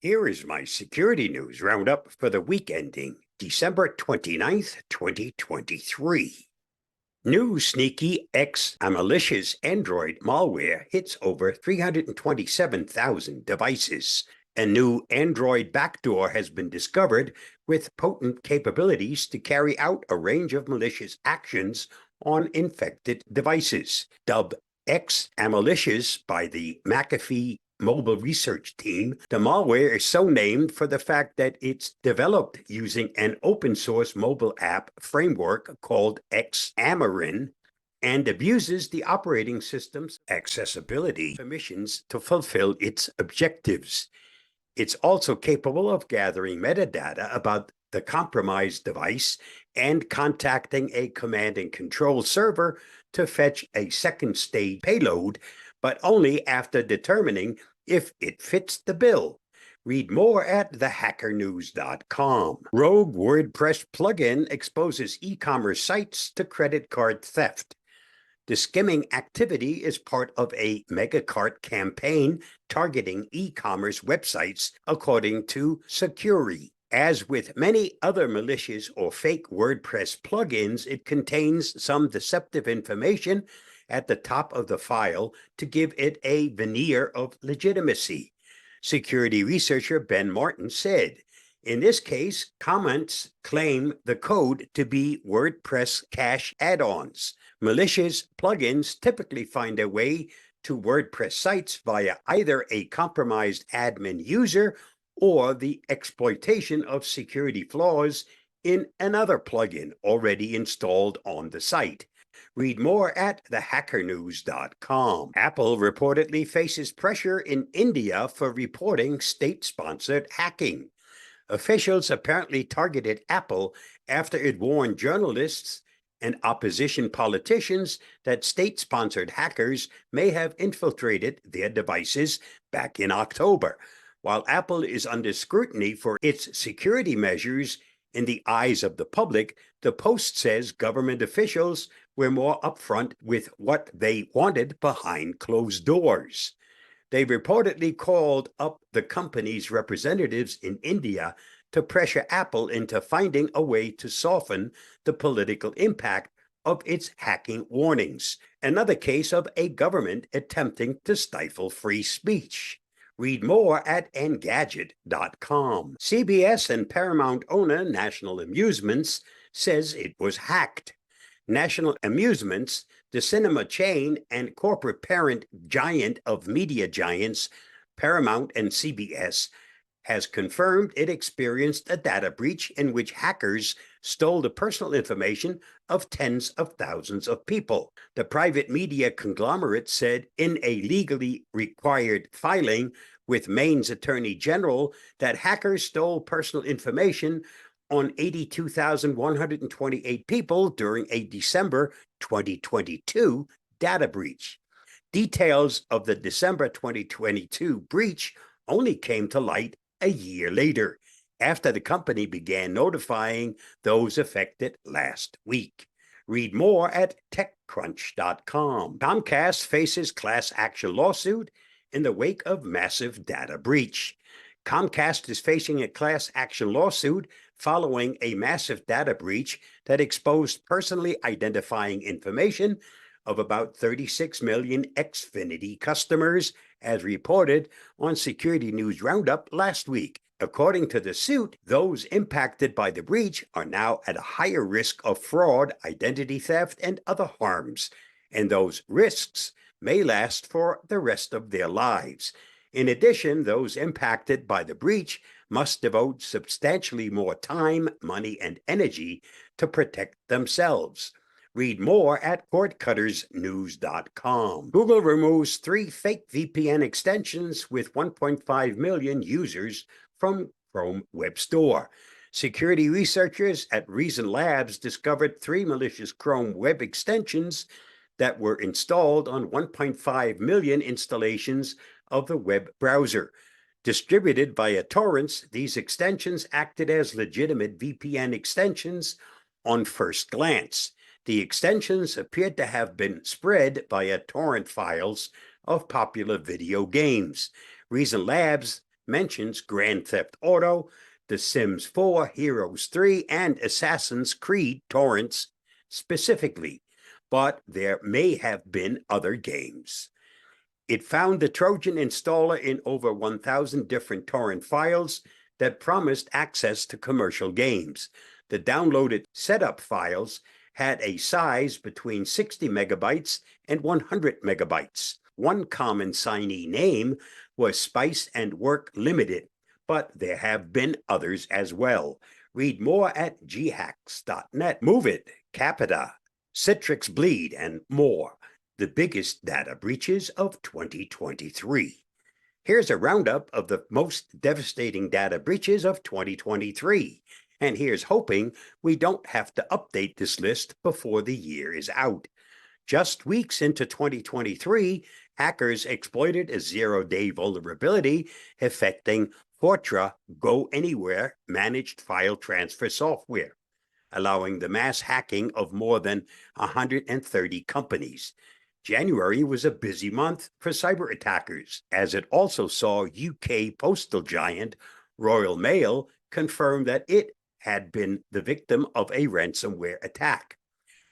Here is my Security News Roundup for the week ending December 29th, 2023. New sneaky malicious Android malware hits over 327,000 devices. A new Android backdoor has been discovered with potent capabilities to carry out a range of malicious actions on infected devices. Dubbed malicious by the McAfee Mobile Research Team, the malware is so named for the fact that it's developed using an open source mobile app framework called Xamarin and abuses the operating system's accessibility permissions to fulfill its objectives. It's also capable of gathering metadata about the compromised device and contacting a command and control server to fetch a second stage payload, but only after determining if it fits the bill. Read more at thehackernews.com. Rogue WordPress plugin exposes e-commerce sites to credit card theft. The skimming activity is part of a mega-cart campaign targeting e-commerce websites, according to Security. As with many other malicious or fake WordPress plugins, it contains some deceptive information at the top of the file to give it a veneer of legitimacy. Security researcher Ben Martin said, "In this case, comments claim the code to be WordPress cache add-ons. Malicious plugins typically find their way to WordPress sites via either a compromised admin user or the exploitation of security flaws in another plugin already installed on the site." Read more at thehackernews.com. Apple reportedly faces pressure in India for reporting state-sponsored hacking. Officials apparently targeted Apple after it warned journalists and opposition politicians that state-sponsored hackers may have infiltrated their devices back in October. While Apple is under scrutiny for its security measures in the eyes of the public, the Post says government officials were more upfront with what they wanted behind closed doors. They reportedly called up the company's representatives in India to pressure Apple into finding a way to soften the political impact of its hacking warnings. Another case of a government attempting to stifle free speech. Read more at Engadget.com. CBS and Paramount owner National Amusements says it was hacked. National Amusements, the cinema chain and corporate parent giant of media giants Paramount and CBS, has confirmed it experienced a data breach in which hackers stole the personal information of tens of thousands of people. The private media conglomerate said in a legally required filing with Maine's Attorney General that hackers stole personal information on 82,128 people during a December 2022 data breach. Details of the December 2022 breach only came to light a year later, after the company began notifying those affected last week. Read more at TechCrunch.com. Comcast faces class action lawsuit in the wake of massive data breach. Comcast is facing a class action lawsuit following a massive data breach that exposed personally identifying information of about 36 million Xfinity customers, as reported on Security News Roundup last week. According to the suit, those impacted by the breach are now at a higher risk of fraud, identity theft, and other harms, and those risks may last for the rest of their lives. In addition, those impacted by the breach must devote substantially more time, money, and energy to protect themselves. Read more at CordCuttersNews.com. Google removes 3 fake VPN extensions with 1.5 million users from Chrome Web Store. Security researchers at Reason Labs discovered 3 malicious Chrome web extensions that were installed on 1.5 million installations of the web browser. Distributed via torrents, these extensions acted as legitimate VPN extensions on first glance. The extensions appeared to have been spread via torrent files of popular video games. Reason Labs mentions Grand Theft Auto, The Sims 4, Heroes 3, and Assassin's Creed torrents specifically, but there may have been other games. It found the Trojan installer in over 1,000 different torrent files that promised access to commercial games. The downloaded setup files had a size between 60 megabytes and 100 megabytes. One common signee name was Spice and Work Limited, but there have been others as well. Read more at ghacks.net. Move It, Capita, Citrix Bleed, and more. The biggest data breaches of 2023. Here's a roundup of the most devastating data breaches of 2023. And here's hoping we don't have to update this list before the year is out. Just weeks into 2023, hackers exploited a zero-day vulnerability affecting Fortra Go Anywhere managed file transfer software, allowing the mass hacking of more than 130 companies. January was a busy month for cyber attackers, as it also saw UK postal giant Royal Mail confirm that it had been the victim of a ransomware attack.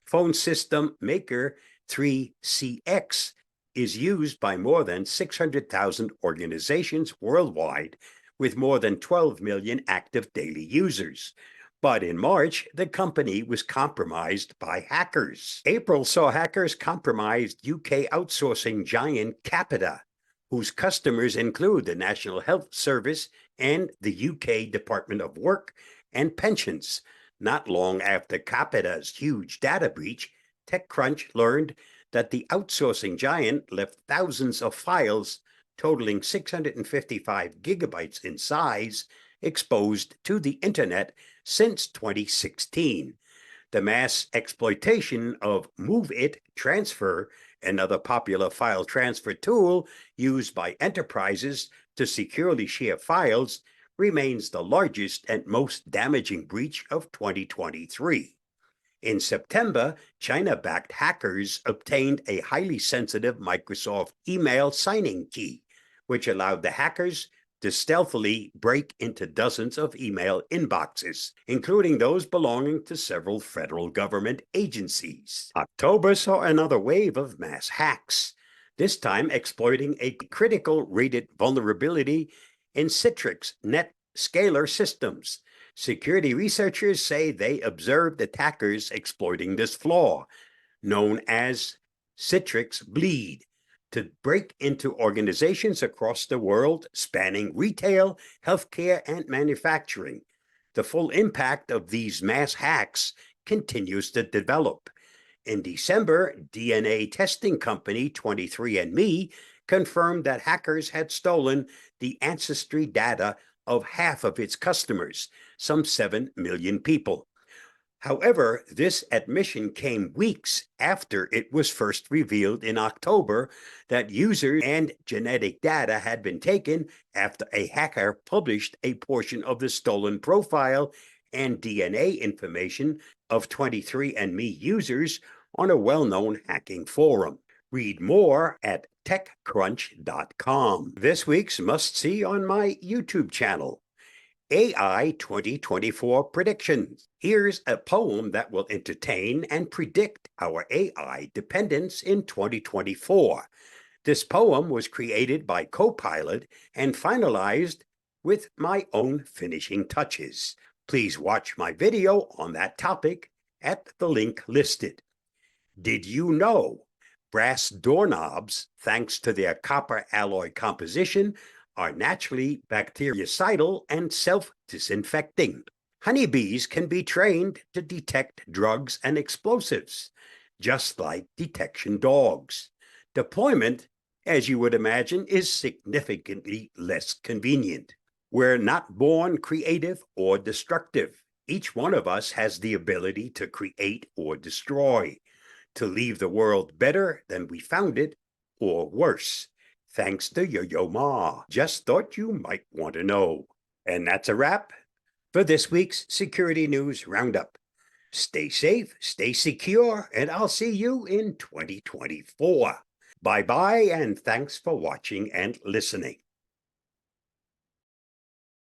Phone system maker 3CX is used by more than 600,000 organizations worldwide, with more than 12 million active daily users. But in March, the company was compromised by hackers. April saw hackers compromise UK outsourcing giant Capita, whose customers include the National Health Service and the UK Department of Work and Pensions. Not long after Capita's huge data breach, TechCrunch learned that the outsourcing giant left thousands of files totaling 655 gigabytes in size exposed to the internet since 2016. The mass exploitation of Move It Transfer, another popular file transfer tool used by enterprises to securely share files, remains the largest and most damaging breach of 2023. In September, China-backed hackers obtained a highly sensitive Microsoft email signing key, which allowed the hackers to stealthily break into dozens of email inboxes, including those belonging to several federal government agencies. October saw another wave of mass hacks, this time exploiting a critical rated vulnerability in Citrix NetScaler systems. Security researchers say they observed attackers exploiting this flaw, known as Citrix Bleed, to break into organizations across the world spanning retail, healthcare, and manufacturing. The full impact of these mass hacks continues to develop. In December, DNA testing company 23andMe confirmed that hackers had stolen the ancestry data of half of its customers, some 7 million people. However, this admission came weeks after it was first revealed in October that user and genetic data had been taken after a hacker published a portion of the stolen profile and DNA information of 23andMe users on a well-known hacking forum. Read more at techcrunch.com. This week's must-see on my YouTube channel. AI 2024 predictions. Here's a poem that will entertain and predict our AI dependence in 2024. This poem was created by Copilot and finalized with my own finishing touches. Please watch my video on that topic at the link listed. Did you know brass doorknobs, thanks to their copper alloy composition, are naturally bactericidal and self-disinfecting? Honeybees can be trained to detect drugs and explosives, just like detection dogs. Deployment, as you would imagine, is significantly less convenient. We're not born creative or destructive. Each one of us has the ability to create or destroy, to leave the world better than we found it, or worse. Thanks to Yo-Yo Ma. Just thought you might want to know. And that's a wrap for this week's Security News Roundup. Stay safe, stay secure, and I'll see you in 2024. Bye-bye, and thanks for watching and listening.